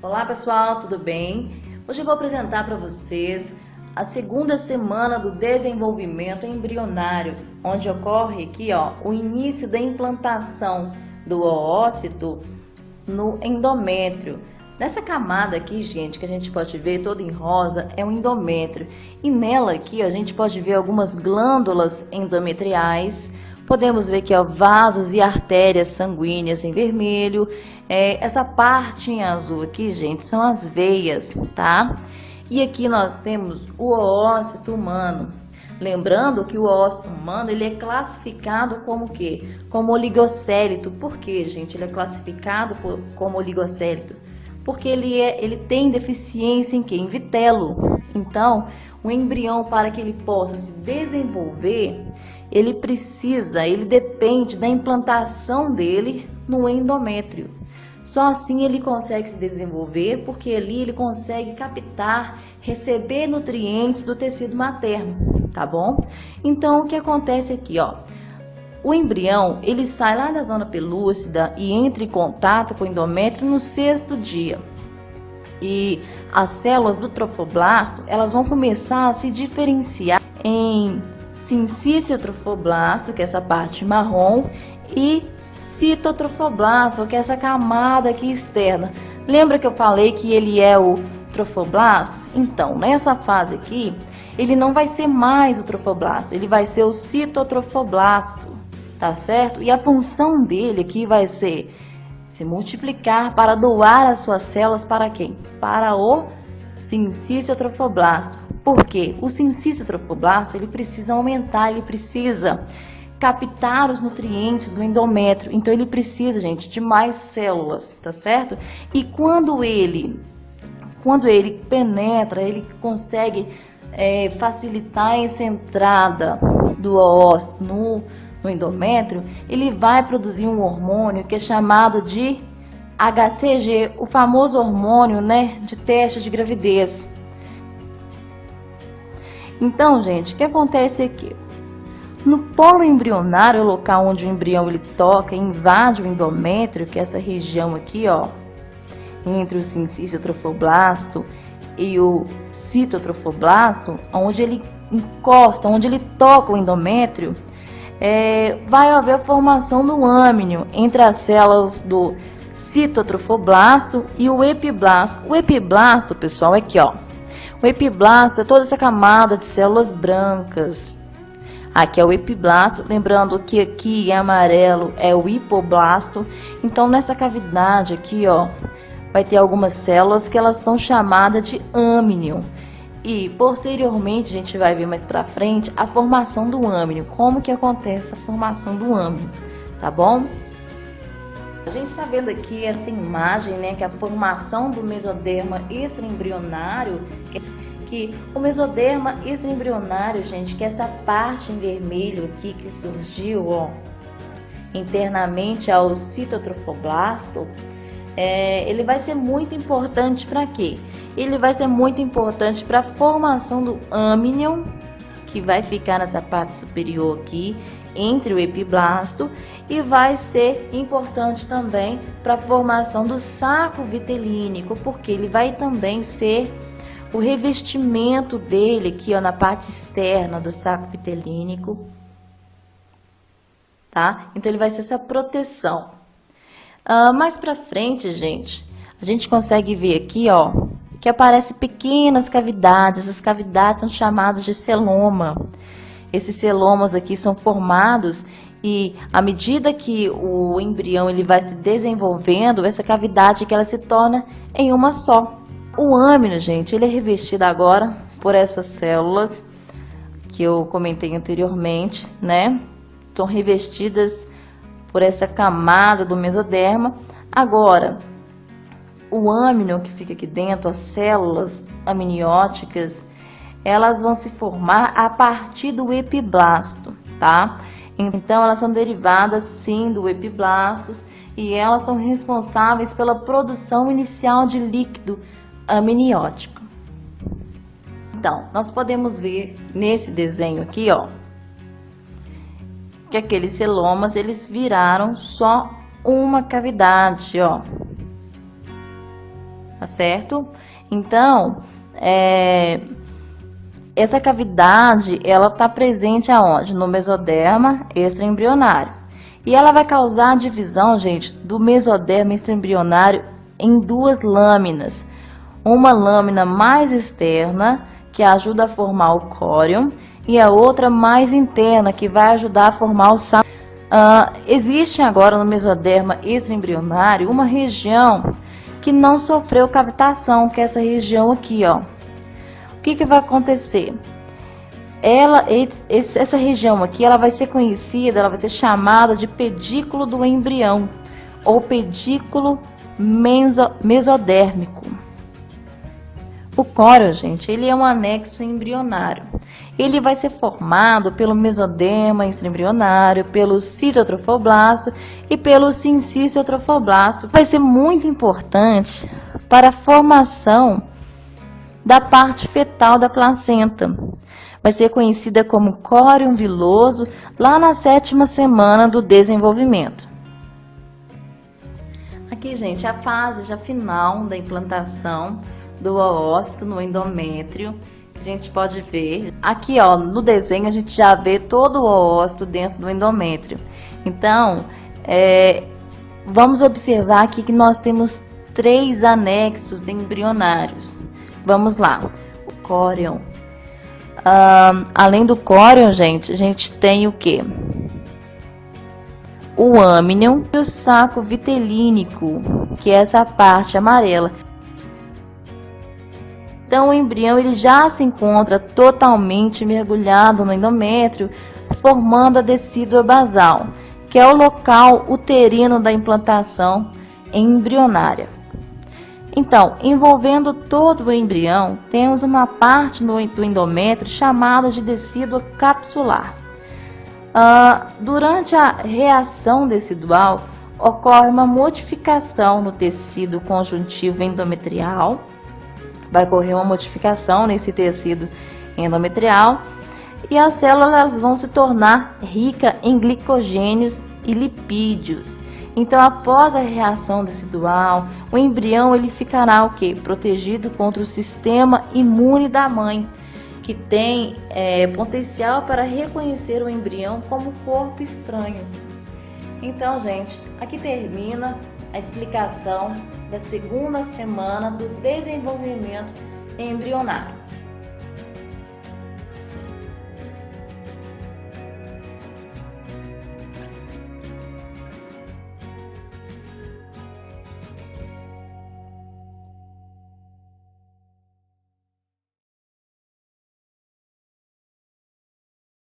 Olá pessoal, tudo bem? Hoje eu vou apresentar para vocês a segunda semana do desenvolvimento embrionário, onde ocorre aqui o início da implantação do oócito no endométrio. Nessa camada aqui, gente, que a gente pode ver toda em rosa, é o endométrio. E nela aqui a gente pode ver algumas glândulas endometriais. Podemos ver aqui vasos e artérias sanguíneas em vermelho. Essa parte em azul aqui, gente, são as veias, tá? E aqui nós temos o oócito humano. Lembrando que o oócito humano ele é classificado como o quê? Como oligocélito. Por quê, gente? Ele é classificado como oligocélito porque ele tem deficiência em quê? Em vitelo. Então, o embrião, para que ele possa se desenvolver, ele depende da implantação dele no endométrio. Só assim ele consegue se desenvolver, porque ali ele consegue captar, receber nutrientes do tecido materno, tá bom? Então, o que acontece aqui, o embrião, ele sai lá da zona pelúcida e entra em contato com o endométrio no 6º dia. E as células do trofoblasto, elas vão começar a se diferenciar em sincício trofoblasto, que é essa parte marrom, e citotrofoblasto, que é essa camada aqui externa. Lembra que eu falei que ele é o trofoblasto? Então, nessa fase aqui, ele não vai ser mais o trofoblasto, ele vai ser o citotrofoblasto. Tá certo? E a função dele aqui vai ser se multiplicar para doar as suas células para quem? Para o sincício trofoblasto. Por quê? O sincício trofoblasto ele precisa aumentar, ele precisa captar os nutrientes do endométrio. Então ele precisa, gente, de mais células, tá certo? E quando ele penetra, ele consegue facilitar essa entrada do oócito no endométrio, ele vai produzir um hormônio que é chamado de HCG, o famoso hormônio, de teste de gravidez. Então, gente, o que acontece aqui? No polo embrionário, o local onde o embrião ele toca, invade o endométrio, que é essa região aqui, entre o sincício trofoblasto e o citotrofoblasto, onde ele encosta, onde ele toca o endométrio, vai haver a formação do âmnio entre as células do citotrofoblasto e o epiblasto. O epiblasto, pessoal, é aqui, O epiblasto é toda essa camada de células brancas. Aqui é o epiblasto, lembrando que aqui em amarelo é o hipoblasto. Então, nessa cavidade aqui, vai ter algumas células que elas são chamadas de âmnio. E posteriormente a gente vai ver mais para frente a formação do âmnio, como que acontece a formação do âmnio, tá bom? A gente está vendo aqui essa imagem, que é a formação do mesoderma extraembrionário, que o mesoderma extraembrionário, gente, que é essa parte em vermelho aqui que surgiu, internamente ao citotrofoblasto, ele vai ser muito importante para quê? Ele vai ser muito importante para a formação do âmnion, que vai ficar nessa parte superior aqui, entre o epiblasto, e vai ser importante também para a formação do saco vitelínico, porque ele vai também ser o revestimento dele aqui, na parte externa do saco vitelínico, tá? Então ele vai ser essa proteção. Mais para frente, gente, a gente consegue ver aqui, que aparecem pequenas cavidades. Essas cavidades são chamadas de celoma. Esses celomas aqui são formados e à medida que o embrião ele vai se desenvolvendo, essa cavidade que ela se torna em uma só. O âmnio, gente, ele é revestido agora por essas células que eu comentei anteriormente, São revestidas por essa camada do mesoderma. Agora, o âmnio que fica aqui dentro, as células amnióticas, elas vão se formar a partir do epiblasto, tá? Então, elas são derivadas, sim, do epiblasto e elas são responsáveis pela produção inicial de líquido amniótico. Então, nós podemos ver nesse desenho aqui, que aqueles celomas, eles viraram só uma cavidade, tá certo? Então, essa cavidade, ela está presente aonde? No mesoderma extraembrionário. E ela vai causar a divisão, gente, do mesoderma extraembrionário em duas lâminas. Uma lâmina mais externa, que ajuda a formar o córion, e a outra mais interna, que vai ajudar a formar o saco. Existe agora no mesoderma extraembrionário uma região que não sofreu cavitação, que é essa região aqui, ó. O que vai acontecer? Essa região aqui, ela vai ser conhecida, ela vai ser chamada de pedículo do embrião, ou pedículo mesodérmico. O córion, gente, ele é um anexo embrionário. Ele vai ser formado pelo mesoderma extraembrionário, pelo citotrofoblasto e pelo sincíciotrofoblasto. Vai ser muito importante para a formação da parte fetal da placenta. Vai ser conhecida como córion viloso lá na 7ª semana do desenvolvimento. Aqui, gente, a fase já final da implantação do oócito no endométrio. A gente pode ver aqui, ó, no desenho a gente já vê todo o oócito dentro do endométrio. Então, vamos observar aqui que nós temos 3 anexos embrionários. Vamos lá, o córion. Além do córion, gente, a gente tem o que? O âmnion e o saco vitelínico, que é essa parte amarela. Então, o embrião ele já se encontra totalmente mergulhado no endométrio, formando a decídua basal, que é o local uterino da implantação embrionária. Então, envolvendo todo o embrião, temos uma parte do endométrio chamada de decídua capsular. Durante a reação decidual, ocorre uma modificação no tecido conjuntivo endometrial. Vai ocorrer uma modificação nesse tecido endometrial e as células vão se tornar ricas em glicogênios e lipídios. Então, após a reação decidual, o embrião ele ficará o quê? Protegido contra o sistema imune da mãe, que tem potencial para reconhecer o embrião como corpo estranho. Então, gente, aqui termina a explicação da 2ª semana do desenvolvimento embrionário.